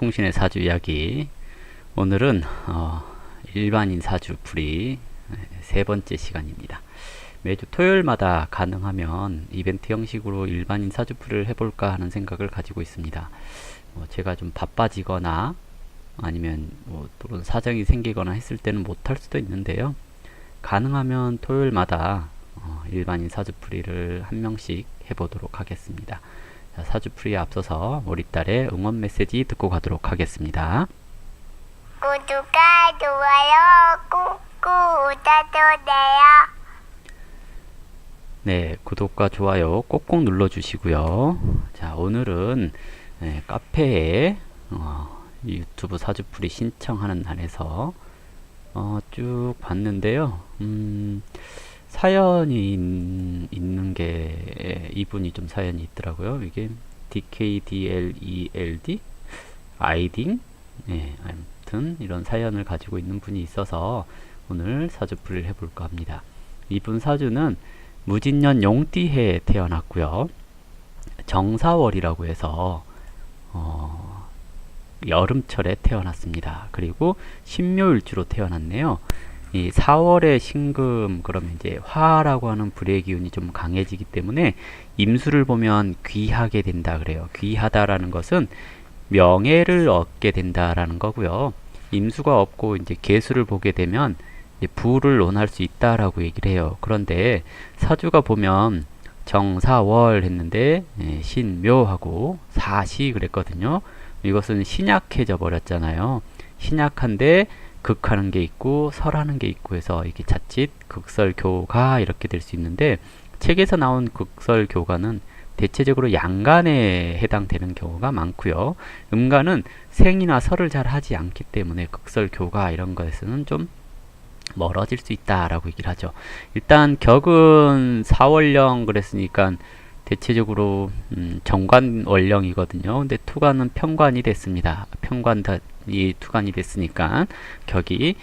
통신의 사주 이야기. 오늘은 일반인 사주 풀이 세 번째 시간입니다. 매주 토요일마다 가능하면 이벤트 형식으로 일반인 사주 풀이를 해볼까 하는 생각을 가지고 있습니다. 제가 좀 바빠지거나 아니면 또는 사정이 생기거나 했을 때는 못할 수도 있는데요. 가능하면 토요일마다 일반인 사주풀이를 한 명씩 해보도록 하겠습니다. 자, 사주풀이에 앞서서 우리 딸의 응원 메시지 듣고 가도록 하겠습니다. 구독과 좋아요 꾹꾹 눌러주세요. 네, 구독과 좋아요 꼭꼭 눌러주시고요. 자, 오늘은 카페에 유튜브 사주풀이 신청하는 날에서 쭉 봤는데요. 사연이 있는 게 이분이 좀 사연이 있더라고요. 이게 DKDLELD 아이딩 아무튼 이런 사연을 가지고 있는 분이 있어서 오늘 사주풀이를 해볼까 합니다. 이분 사주는 무진년 용띠해에 태어났고요. 정사월이라고 해서 여름철에 태어났습니다. 그리고 신묘일주로 태어났네요. 이 4월의 신금, 그러면 이제 화라고 하는 불의 기운이 좀 강해지기 때문에 임수를 보면 귀하게 된다 그래요. 귀하다라는 것은 명예를 얻게 된다라는 거고요. 임수가 없고 이제 계수를 보게 되면 이제 부를 논할 수 있다라고 얘기를 해요. 그런데 사주가 보면 정사월 했는데 신묘하고 사시 그랬거든요. 이것은 신약해져 버렸잖아요. 신약한데 극하는 게 있고 설하는 게 있고 해서 이게 자칫 극설교가 이렇게 될 수 있는데, 책에서 나온 극설교가는 대체적으로 양간에 해당되는 경우가 많고요. 음간은 생이나 설을 잘 하지 않기 때문에 극설교가 이런 것에서는 좀 멀어질 수 있다라고 얘기를 하죠. 일단 격은 사월령 그랬으니까 대체적으로 정관월령이거든요. 근데 투관은 편관이 됐습니다. 편관이 투관이 됐으니까 격이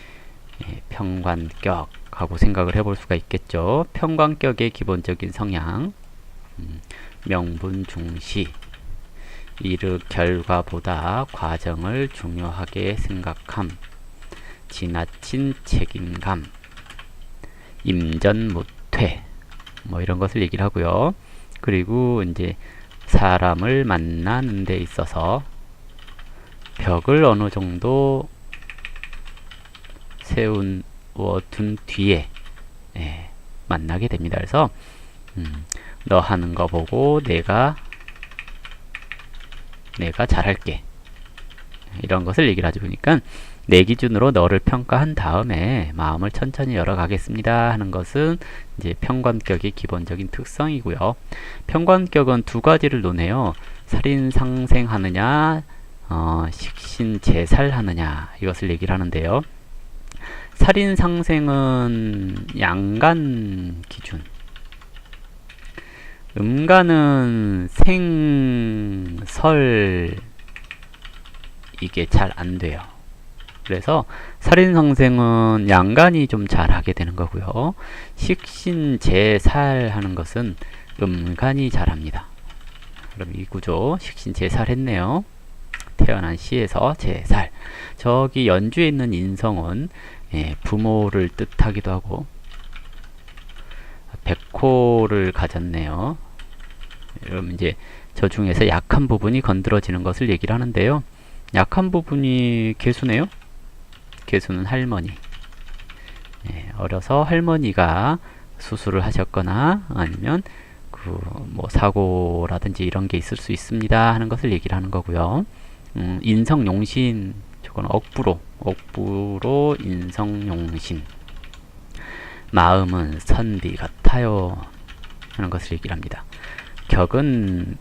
편관격하고 생각을 해볼 수가 있겠죠. 편관격의 기본적인 성향, 명분중시, 이르 결과보다 과정을 중요하게 생각함, 지나친 책임감, 임전무퇴, 이런 것을 얘기를 하고요. 그리고 이제 사람을 만나는 데 있어서 벽을 어느 정도 세워둔 뒤에 만나게 됩니다. 그래서 너 하는 거 보고 내가 잘할게, 이런 것을 얘기를 하죠. 그러니까 내 기준으로 너를 평가한 다음에 마음을 천천히 열어가겠습니다 하는 것은 이제 편관격의 기본적인 특성이고요. 편관격은 두 가지를 논해요. 살인상생하느냐, 식신제살하느냐, 이것을 얘기를 하는데요. 살인상생은 양간 기준, 음간은 생설, 이게 잘 안 돼요. 그래서 살인상생은 양간이 좀 잘하게 되는 거고요. 식신제살 하는 것은 음간이 잘합니다. 그럼 이 구조 식신제살 했네요. 태어난 시에서 제살. 저기 연주에 있는 인성은 부모를 뜻하기도 하고 백호를 가졌네요. 그럼 이제 저 중에서 약한 부분이 건드러지는 것을 얘기를 하는데요. 약한 부분이 개수네요. 개수는 할머니. 어려서 할머니가 수술을 하셨거나 아니면 사고라든지 이런 게 있을 수 있습니다 하는 것을 얘기를 하는 거고요. 인성용신, 저건 억부로 인성용신. 마음은 선비 같아요 하는 것을 얘기를 합니다. 격은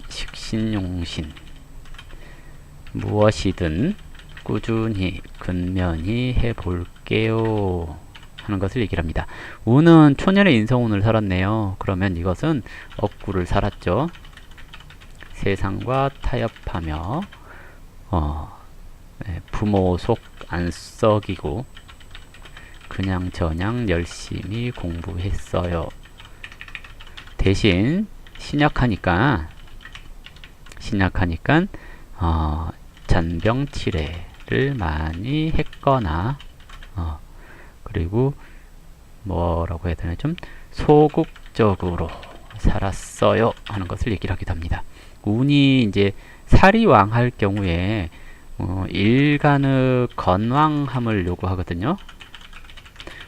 식신용신. 무엇이든 꾸준히 근면히 해볼게요 하는 것을 얘기를 합니다. 운은 초년의 인성운을 살았네요. 그러면 이것은 억구를 살았죠. 세상과 타협하며 부모 속 안 썩이고 그냥저냥 열심히 공부했어요. 대신 신약하니까 잔병치레를 많이 했거나 그리고 뭐라고 해야 되나, 좀 소극적으로 살았어요 하는 것을 얘기를 하기도 합니다. 운이 이제 살이 왕할 경우에 일간의 건왕함을 요구하거든요.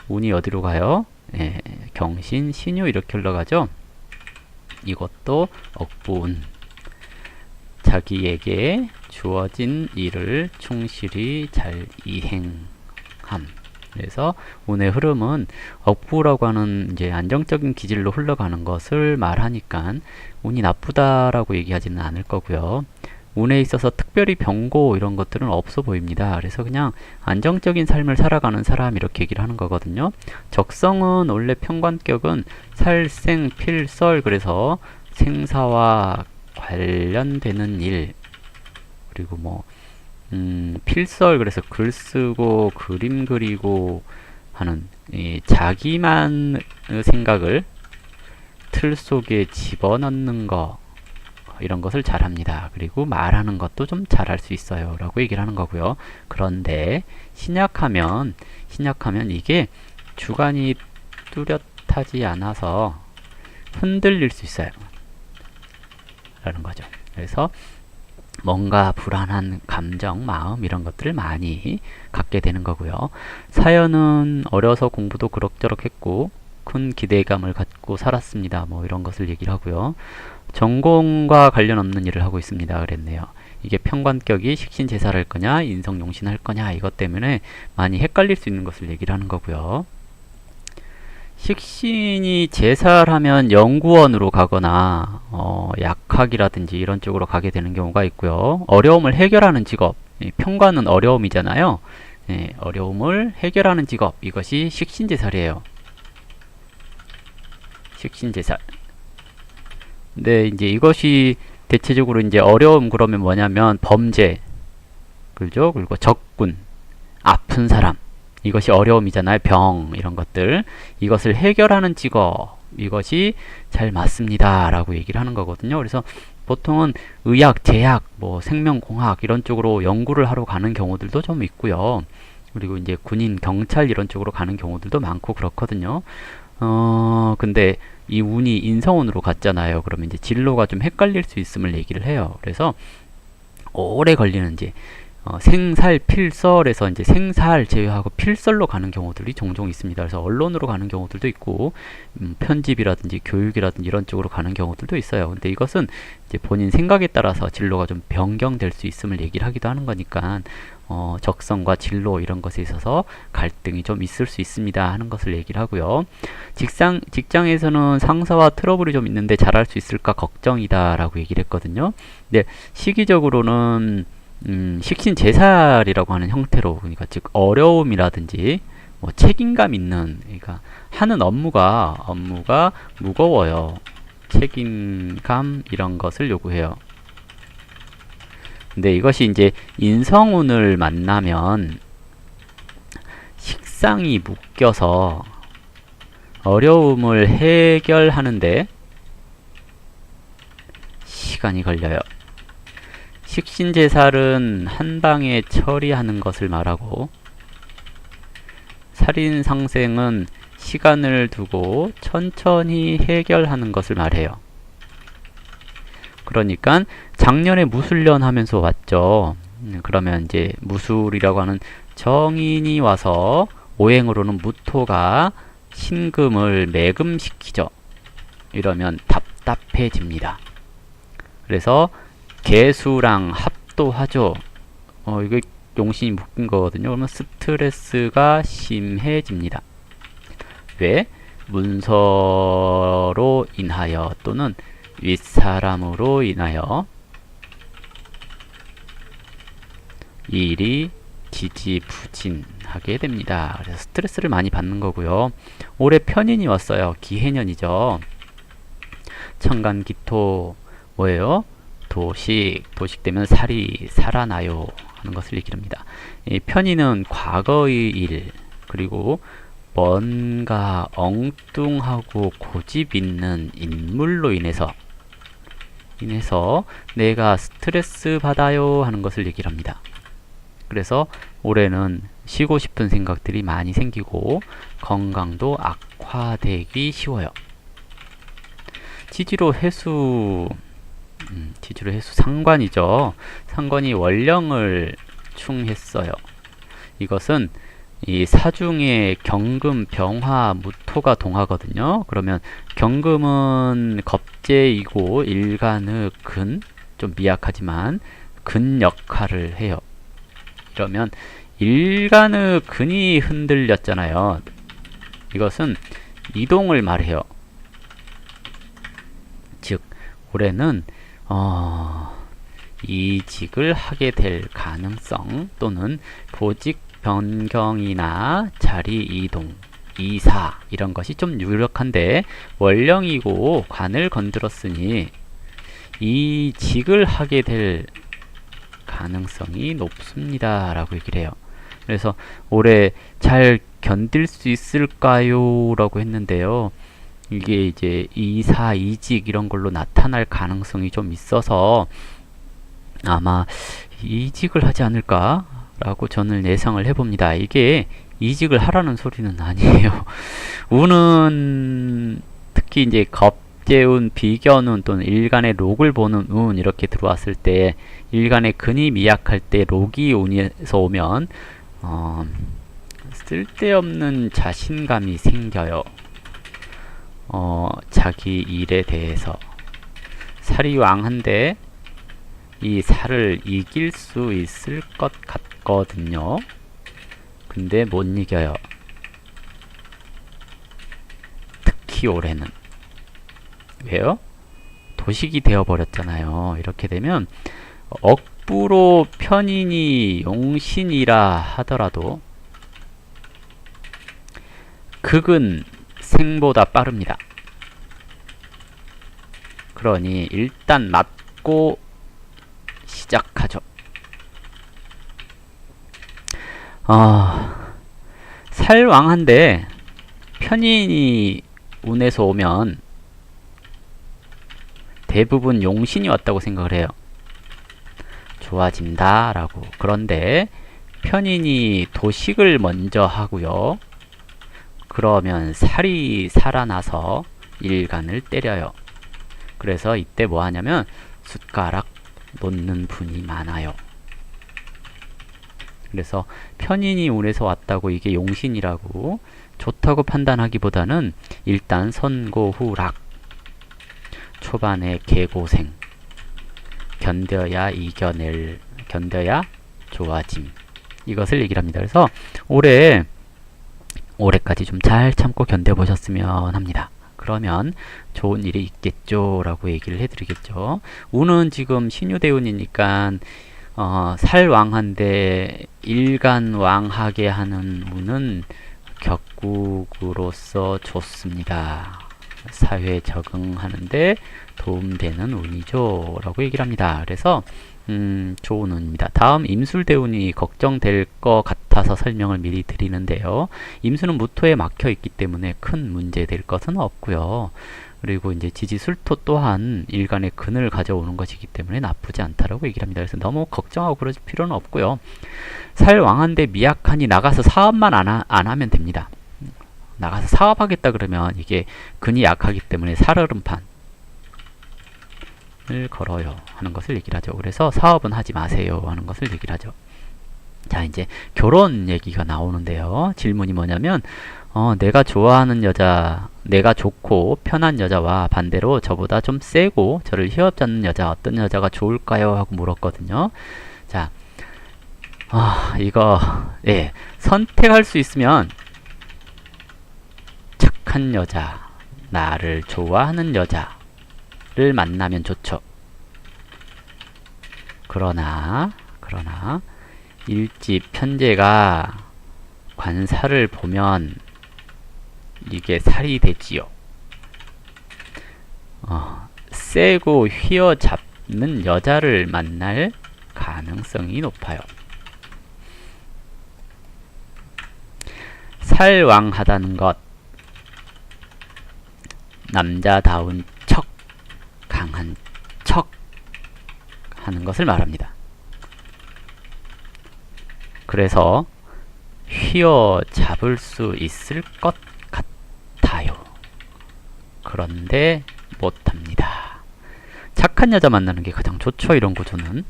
운이 어디로 가요? 예, 경신, 신유 이렇게 흘러가죠. 이것도 억부운, 자기에게 주어진 일을 충실히 잘 이행함. 그래서 운의 흐름은 억부라고 하는 이제 안정적인 기질로 흘러가는 것을 말하니까 운이 나쁘다라고 얘기하지는 않을 거고요. 운에 있어서 특별히 병고 이런 것들은 없어 보입니다. 그래서 그냥 안정적인 삶을 살아가는 사람 이렇게 얘기를 하는 거거든요. 적성은 원래 평관격은 살생 필설, 그래서 생사와 관련되는 일, 그리고 뭐 필설, 그래서 글 쓰고 그림 그리고 하는 자기만의 생각을 틀 속에 집어넣는 거, 이런 것을 잘합니다. 그리고 말하는 것도 좀 잘할 수 있어요 라고 얘기를 하는 거고요. 그런데 신약하면 이게 주관이 뚜렷하지 않아서 흔들릴 수 있어요 라는 거죠. 그래서 뭔가 불안한 감정, 마음 이런 것들을 많이 갖게 되는 거고요. 사연은 어려서 공부도 그럭저럭 했고 큰 기대감을 갖고 살았습니다. 뭐 이런 것을 얘기를 하고요. 전공과 관련 없는 일을 하고 있습니다. 그랬네요. 이게 평관격이 식신제사를 할 거냐, 인성용신을 할 거냐, 이것 때문에 많이 헷갈릴 수 있는 것을 얘기를 하는 거고요. 식신이 제사를 하면 연구원으로 가거나 약학이라든지 이런 쪽으로 가게 되는 경우가 있고요. 어려움을 해결하는 직업, 평관은 어려움이잖아요. 어려움을 해결하는 직업, 이것이 식신제살이에요. 식신제살. 근데 이제 이것이 대체적으로 이제 어려움, 그러면 뭐냐면 범죄, 그죠? 그리고 적군, 아픈 사람, 이것이 어려움이잖아요. 병, 이런 것들. 이것을 해결하는 직업, 이것이 잘 맞습니다 라고 얘기를 하는 거거든요. 그래서 보통은 의학, 제약, 뭐 생명공학 이런 쪽으로 연구를 하러 가는 경우들도 좀 있고요. 그리고 이제 군인, 경찰 이런 쪽으로 가는 경우들도 많고 그렇거든요. 근데 이 운이 인성운으로 갔잖아요. 그러면 이제 진로가 좀 헷갈릴 수 있음을 얘기를 해요. 그래서 오래 걸리는지 생살 필설에서 이제 생살 제외하고 필설로 가는 경우들이 종종 있습니다. 그래서 언론으로 가는 경우들도 있고 편집이라든지 교육이라든지 이런 쪽으로 가는 경우들도 있어요. 근데 이것은 이제 본인 생각에 따라서 진로가 좀 변경될 수 있음을 얘기를 하기도 하는 거니까 적성과 진로 이런 것에 있어서 갈등이 좀 있을 수 있습니다 하는 것을 얘기를 하고요. 직장에서는 상사와 트러블이 좀 있는데 잘할 수 있을까 걱정이다 라고 얘기를 했거든요. 근데 시기적으로는 식신제살이라고 하는 형태로, 그러니까 즉 어려움이라든지 뭐 책임감 있는, 그러니까 하는 업무가 무거워요. 책임감 이런 것을 요구해요. 근데 이것이 이제 인성운을 만나면 식상이 묶여서 어려움을 해결하는데 시간이 걸려요. 식신제살은 한 방에 처리하는 것을 말하고, 살인상생은 시간을 두고 천천히 해결하는 것을 말해요. 그러니까 작년에 무술년 하면서 왔죠. 그러면 이제 무술이라고 하는 정인이 와서 오행으로는 무토가 신금을 매금시키죠. 이러면 답답해집니다. 그래서 개수랑 합도하죠. 이거 용신이 묶인 거거든요. 그러면 스트레스가 심해집니다. 왜? 문서로 인하여 또는 윗사람으로 인하여 일이 지지부진하게 됩니다. 그래서 스트레스를 많이 받는 거고요. 올해 편인이 왔어요. 기해년이죠. 천간기토 뭐예요? 도식 되면 살이 살아나요 하는 것을 얘기를 합니다. 이 편인은 과거의 일, 그리고 뭔가 엉뚱하고 고집 있는 인물로 인해서 인해서 내가 스트레스 받아요 하는 것을 얘기를 합니다. 그래서 올해는 쉬고 싶은 생각들이 많이 생기고 건강도 악화되기 쉬워요. 지지로 해수 상관이죠. 상관이 월령을 충했어요. 이것은 이 사중에 경금, 병화, 무토가 동하거든요. 그러면 경금은 겁재이고 일간의 근, 좀 미약하지만 근 역할을 해요. 이러면 일간의 근이 흔들렸잖아요. 이것은 이동을 말해요. 즉 올해는 이직을 하게 될 가능성 또는 보직 변경이나 자리 이동, 이사 이런 것이 좀 유력한데 월령이고 관을 건드렸으니 이직을 하게 될 가능성이 높습니다 라고 얘기를 해요. 그래서 올해 잘 견딜 수 있을까요? 라고 했는데요. 이게 이제 이사, 이직 이런 걸로 나타날 가능성이 좀 있어서 아마 이직을 하지 않을까? 라고 저는 예상을 해봅니다. 이게 이직을 하라는 소리는 아니에요. 운은 특히 이제 겁재운, 비견운 또는 일간의 록을 보는 운 이렇게 들어왔을 때 일간의 근이 미약할 때 록이 운에서 오면 쓸데없는 자신감이 생겨요. 자기 일에 대해서 살이 왕한데 이 살을 이길 수 있을 것 같거든요. 근데 못 이겨요. 특히 올해는. 왜요? 도식이 되어버렸잖아요. 이렇게 되면 억부로 편인이 용신이라 하더라도 극은 생보다 빠릅니다. 그러니 일단 맞고 시작하죠. 살왕한데 편인이 운에서 오면 대부분 용신이 왔다고 생각을 해요. 좋아진다 라고. 그런데 편인이 도식을 먼저 하고요. 그러면 살이 살아나서 일간을 때려요. 그래서 이때 뭐 하냐면 숟가락 놓는 분이 많아요. 그래서 편인이 운에서 왔다고 이게 용신이라고 좋다고 판단하기보다는 일단 선고후락, 초반에 개고생, 견뎌야 좋아짐, 이것을 얘기를 합니다. 그래서 올해까지 좀 잘 참고 견뎌보셨으면 합니다. 그러면 좋은 일이 있겠죠 라고 얘기를 해드리겠죠. 운은 지금 신유대운이니까 살왕한데 일간왕하게 하는 운은 격국으로서 좋습니다. 사회에 적응하는데 도움되는 운이죠 라고 얘기를 합니다. 그래서 좋은 운입니다. 다음 임술대운이 걱정될 것 같아서 설명을 미리 드리는데요. 임수는 무토에 막혀 있기 때문에 큰 문제 될 것은 없고요. 그리고 이제 지지술토 또한 일간의 근을 가져오는 것이기 때문에 나쁘지 않다라고 얘기를 합니다. 그래서 너무 걱정하고 그럴 필요는 없고요. 살왕한데 미약하니 나가서 사업만 안 하면 됩니다. 나가서 사업하겠다 그러면 이게 근이 약하기 때문에 살얼음판 을 걸어요 하는 것을 얘기를 하죠. 그래서 사업은 하지 마세요 하는 것을 얘기를 하죠. 자, 이제 결혼 얘기가 나오는데요. 질문이 뭐냐면 내가 좋아하는 여자, 내가 좋고 편한 여자와 반대로 저보다 좀 세고 저를 휘어잡는 여자, 어떤 여자가 좋을까요? 하고 물었거든요. 자, 이거 선택할 수 있으면 착한 여자, 나를 좋아하는 여자를 만나면 좋죠. 그러나 일지 편제가 관사를 보면 이게 살이 되지요. 세고 휘어잡는 여자를 만날 가능성이 높아요. 살왕하다는 것, 남자다운 척, 강한 척, 하는 것을 말합니다. 그래서 휘어잡을 수 있을 것 같아요. 그런데 못합니다. 착한 여자 만나는 게 가장 좋죠. 이런 구조는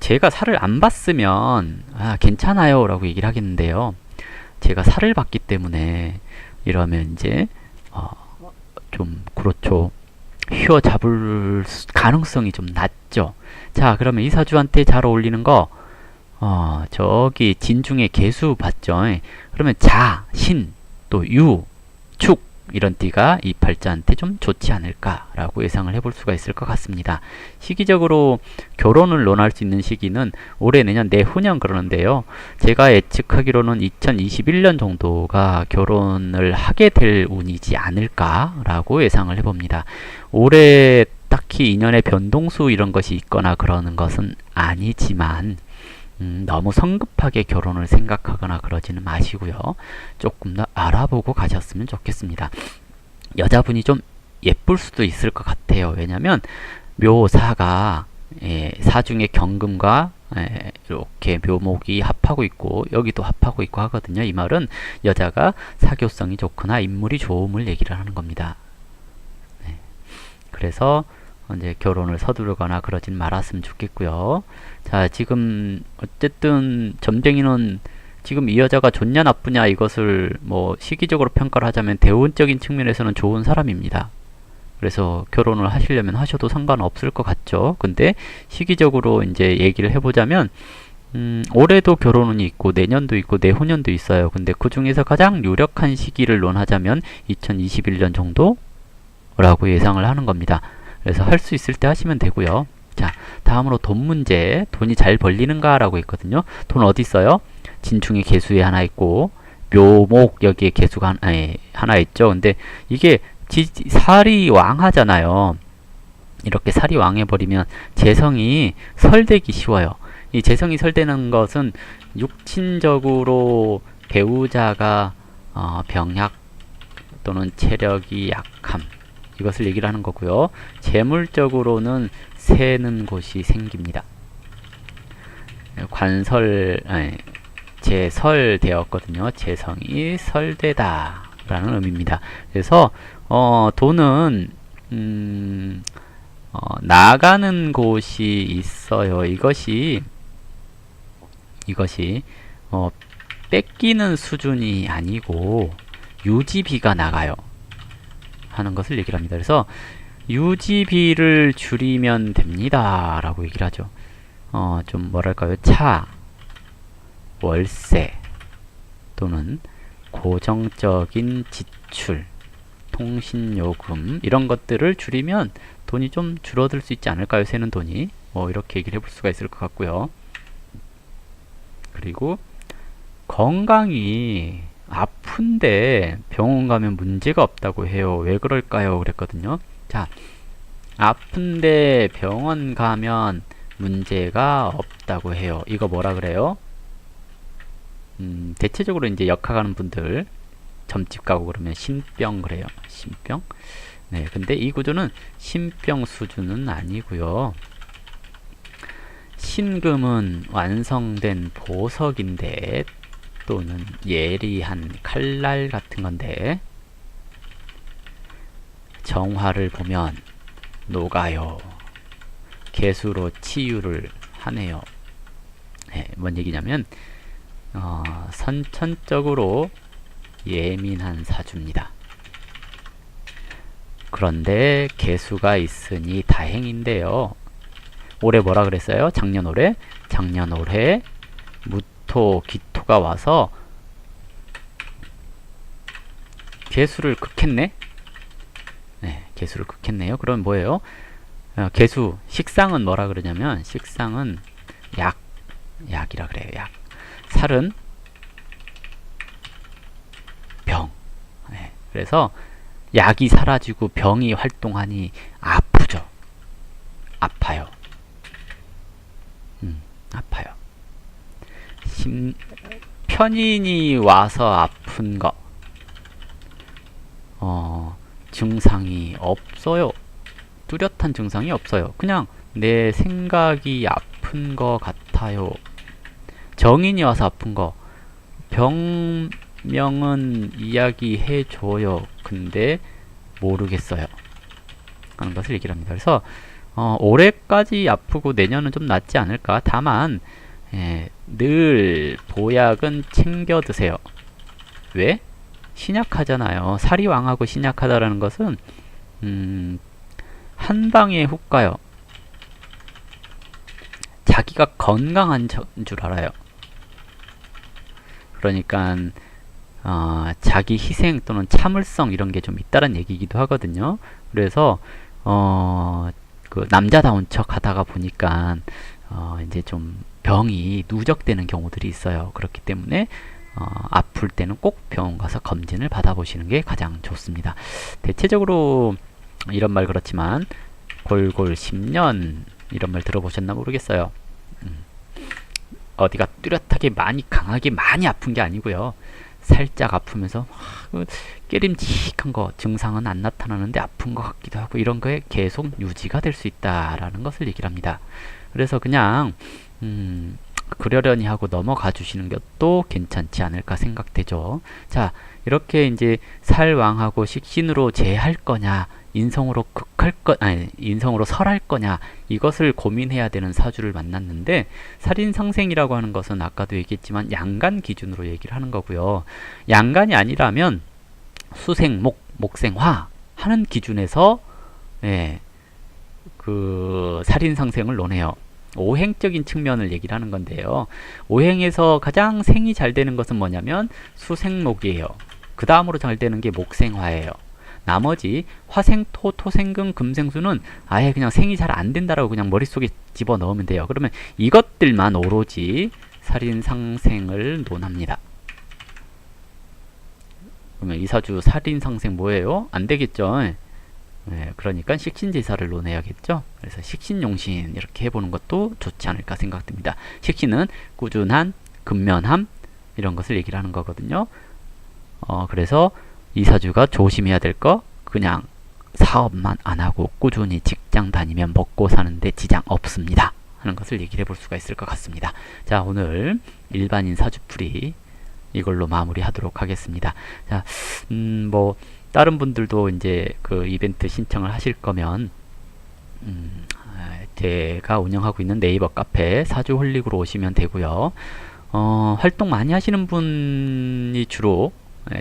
제가 살을 안 봤으면 괜찮아요 라고 얘기를 하겠는데요. 제가 살을 봤기 때문에 이러면 이제 좀 그렇죠. 휘어잡을 가능성이 좀 낮죠. 자, 그러면 이 사주한테 잘 어울리는 거 저기 진중에 개수 봤죠. 그러면 자, 신, 또 유, 축 이런 띠가 이 팔자한테 좀 좋지 않을까라고 예상을 해볼 수가 있을 것 같습니다. 시기적으로 결혼을 논할 수 있는 시기는 올해, 내년, 내후년 그러는데요. 제가 예측하기로는 2021년 정도가 결혼을 하게 될 운이지 않을까라고 예상을 해봅니다. 올해 딱히 인연의 변동수 이런 것이 있거나 그러는 것은 아니지만 너무 성급하게 결혼을 생각하거나 그러지는 마시고요. 조금 더 알아보고 가셨으면 좋겠습니다. 여자분이 좀 예쁠 수도 있을 것 같아요. 왜냐하면 묘사가 사중의 경금과 이렇게 묘목이 합하고 있고 여기도 합하고 있고 하거든요. 이 말은 여자가 사교성이 좋거나 인물이 좋음을 얘기를 하는 겁니다. 그래서 이제 결혼을 서두르거나 그러진 말았으면 좋겠고요. 자, 지금 어쨌든 점쟁이는 지금 이 여자가 좋냐 나쁘냐 이것을 뭐 시기적으로 평가를 하자면 대운적인 측면에서는 좋은 사람입니다. 그래서 결혼을 하시려면 하셔도 상관없을 것 같죠. 근데 시기적으로 이제 얘기를 해보자면 올해도 결혼운이 있고 내년도 있고 내후년도 있어요. 근데 그 중에서 가장 유력한 시기를 논하자면 2021년 정도라고 예상을 하는 겁니다. 그래서 할 수 있을 때 하시면 되고요. 자, 다음으로 돈 문제. 돈이 잘 벌리는가 라고 있거든요. 돈 어디 있어요? 진충이 개수에 하나 있고 묘목 여기에 개수가 하나 있죠. 근데 이게 살이 왕하잖아요. 이렇게 살이 왕해버리면 재성이 설되기 쉬워요. 이 재성이 설되는 것은 육친적으로 배우자가 병약 또는 체력이 약함 이것을 얘기를 하는 거고요. 재물적으로는 새는 곳이 생깁니다. 재설되었거든요. 재성이 설되다 라는 의미입니다. 그래서 돈은 나가는 곳이 있어요. 이것이 뺏기는 수준이 아니고 유지비가 나가요 하는 것을 얘기를 합니다. 그래서 유지비를 줄이면 됩니다 라고 얘기를 하죠. 좀 뭐랄까요, 차, 월세 또는 고정적인 지출, 통신요금 이런 것들을 줄이면 돈이 좀 줄어들 수 있지 않을까요? 새는 돈이 이렇게 얘기를 해볼 수가 있을 것 같고요. 그리고 건강이 아픈데 병원 가면 문제가 없다고 해요. 왜 그럴까요? 그랬거든요. 자, 아픈데 병원 가면 문제가 없다고 해요. 이거 뭐라 그래요? 대체적으로 이제 역학하는 분들 점집 가고 그러면 신병 그래요. 신병. 네, 근데 이 구조는 신병 수준은 아니고요. 신금은 완성된 보석인데 또는 예리한 칼날 같은 건데 정화를 보면 녹아요. 개수로 치유를 하네요. 네, 뭔 얘기냐면 선천적으로 예민한 사주입니다. 그런데 개수가 있으니 다행인데요. 올해 뭐라 그랬어요? 작년 올해 무토, 기토가 와서 개수를 극했네? 네, 개수를 극했네요. 그럼 뭐예요? 개수, 식상은 뭐라 그러냐면 식상은 약이라 그래요. 약. 살은 병. 네, 그래서 약이 사라지고 병이 활동하니 아프죠. 아파요. 아파요. 편인이 와서 아픈 거 증상이 없어요. 뚜렷한 증상이 없어요. 그냥 내 생각이 아픈 것 같아요. 정인이 와서 아픈 거. 병명은 이야기해줘요. 근데 모르겠어요. 하는 것을 얘기를 합니다. 그래서 올해까지 아프고 내년은 좀 낫지 않을까. 다만 늘 보약은 챙겨 드세요. 왜? 신약하잖아요. 살이 왕하고 신약하다라는 것은 한 방에 훅 가요. 자기가 건강한 줄 알아요. 그러니까 자기 희생 또는 참을성 이런 게 좀 있다는 얘기이기도 하거든요. 그래서 그 남자다운 척 하다가 보니까 이제 좀 병이 누적되는 경우들이 있어요. 그렇기 때문에 아플 때는 꼭 병원 가서 검진을 받아보시는 게 가장 좋습니다. 대체적으로 이런 말 그렇지만 골골 10년 이런 말 들어보셨나 모르겠어요. 어디가 뚜렷하게 많이 강하게 많이 아픈 게 아니고요. 살짝 아프면서 깨림직한 거 증상은 안 나타나는데 아픈 것 같기도 하고 이런 거에 계속 유지가 될 수 있다라는 것을 얘기를 합니다. 그래서 그냥 그러려니 하고 넘어가 주시는 것도 괜찮지 않을까 생각되죠. 자, 이렇게 이제 살왕하고 식신으로 제할 거냐, 인성으로 인성으로 설할 거냐, 이것을 고민해야 되는 사주를 만났는데, 살인상생이라고 하는 것은 아까도 얘기했지만 양간 기준으로 얘기를 하는 거고요. 양간이 아니라면 수생목, 목생화 하는 기준에서 그 살인상생을 논해요. 오행적인 측면을 얘기를 하는 건데요. 오행에서 가장 생이 잘 되는 것은 뭐냐면 수생목이에요. 그 다음으로 잘 되는 게 목생화예요. 나머지 화생토, 토생금, 금생수는 아예 그냥 생이 잘 안 된다라고 그냥 머릿속에 집어넣으면 돼요. 그러면 이것들만 오로지 살인상생을 논합니다. 그러면 이사주 살인상생 뭐예요? 안 되겠죠. 그러니까 식신제사를 논해야겠죠. 그래서 식신용신 이렇게 해보는 것도 좋지 않을까 생각됩니다. 식신은 꾸준한 근면함 이런 것을 얘기를 하는 거거든요. 그래서 이사주가 조심해야 될 거 그냥 사업만 안 하고 꾸준히 직장 다니면 먹고 사는데 지장 없습니다 하는 것을 얘기를 해볼 수가 있을 것 같습니다. 자, 오늘 일반인 사주풀이 이걸로 마무리하도록 하겠습니다. 자, 뭐 다른 분들도 이제 그 이벤트 신청을 하실 거면 제가 운영하고 있는 네이버 카페 사주홀릭으로 오시면 되고요. 활동 많이 하시는 분이 주로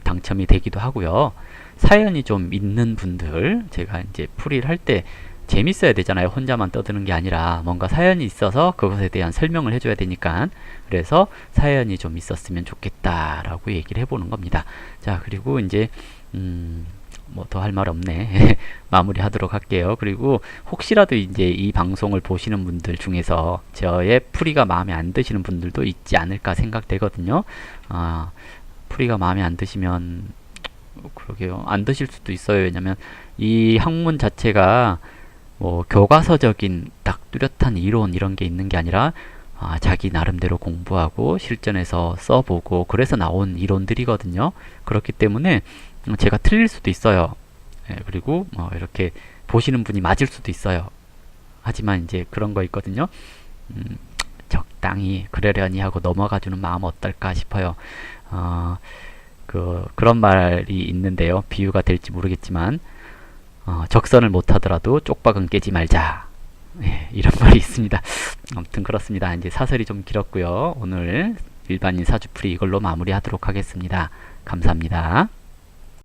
당첨이 되기도 하고요. 사연이 좀 있는 분들, 제가 이제 풀이를 할 때 재밌어야 되잖아요. 혼자만 떠드는 게 아니라 뭔가 사연이 있어서 그것에 대한 설명을 해줘야 되니까, 그래서 사연이 좀 있었으면 좋겠다라고 얘기를 해보는 겁니다. 자, 그리고 이제 뭐 더 할 말 없네. 마무리 하도록 할게요. 그리고 혹시라도 이제 이 방송을 보시는 분들 중에서 저의 풀이가 마음에 안 드시는 분들도 있지 않을까 생각되거든요. 풀이가 마음에 안 드시면 그러게요. 안 드실 수도 있어요. 왜냐면 이 학문 자체가 뭐 교과서적인 딱 뚜렷한 이론 이런 게 있는 게 아니라 자기 나름대로 공부하고 실전에서 써보고 그래서 나온 이론들이거든요. 그렇기 때문에 제가 틀릴 수도 있어요. 그리고 이렇게 보시는 분이 맞을 수도 있어요. 하지만 이제 그런 거 있거든요. 적당히 그러려니 하고 넘어가주는 마음 어떨까 싶어요. 그런 말이 있는데요. 비유가 될지 모르겠지만 적선을 못하더라도 쪽박은 깨지 말자. 이런 말이 있습니다. 아무튼 그렇습니다. 이제 사설이 좀 길었고요. 오늘 일반인 사주풀이 이걸로 마무리하도록 하겠습니다. 감사합니다.